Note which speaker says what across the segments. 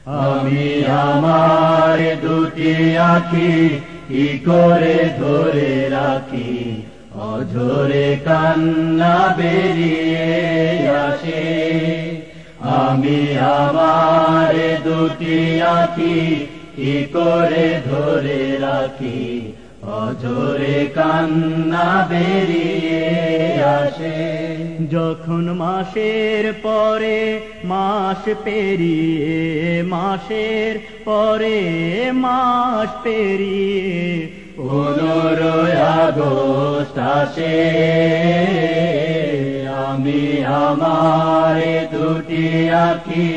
Speaker 1: আমি আমার দুটি আঁখি কি করে ধরে রাখি, অঝরে কান্না বেরিয়ে আসে। আমি আমার দুটি আঁখি কি করে ধরে রাখি, অঝরে কান্না বেরিয়ে আসে।
Speaker 2: যখন মাসের পরে মাস পেরিয়ে, মাসের পরে মাস পেরিয়ে
Speaker 1: 15 আগস্ট আসে। আমি আমার দুটি আঁখি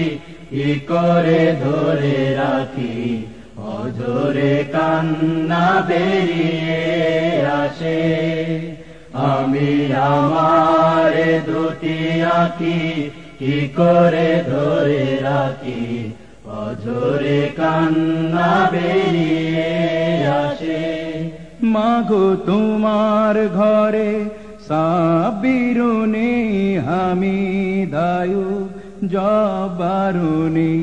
Speaker 1: কি করে ধরে রাখি, অঝরে কান্না বেরিয়ে আসে। আমি আমার দুটি আঁখি কি করে ধরে রাখি, অঝরে কান্না বেরিয়ে আসে।
Speaker 2: মাগো তোমার ঘরে সাবিরুনি হামিদায়ু জবারুনি।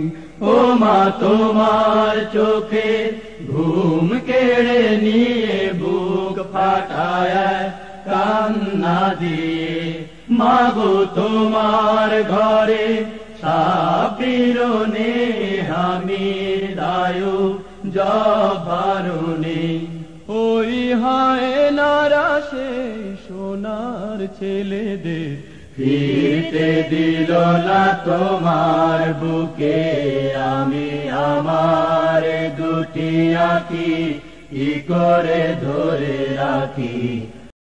Speaker 1: ও মা তোমার চোখে ঘুম কেড়ে নিয়ে বুক ফাটায় কান্না দিয়ে। মাগো তোমার ঘরে সাবিরুনি হামিদায়ু জবারুনি।
Speaker 2: ওই হায় নারা সেই সোনার ছেলেদের
Speaker 1: ফিরতে দিল না তোমার বুকে। আমি আমার দুটি আঁখি কি করে ধরে রাখি,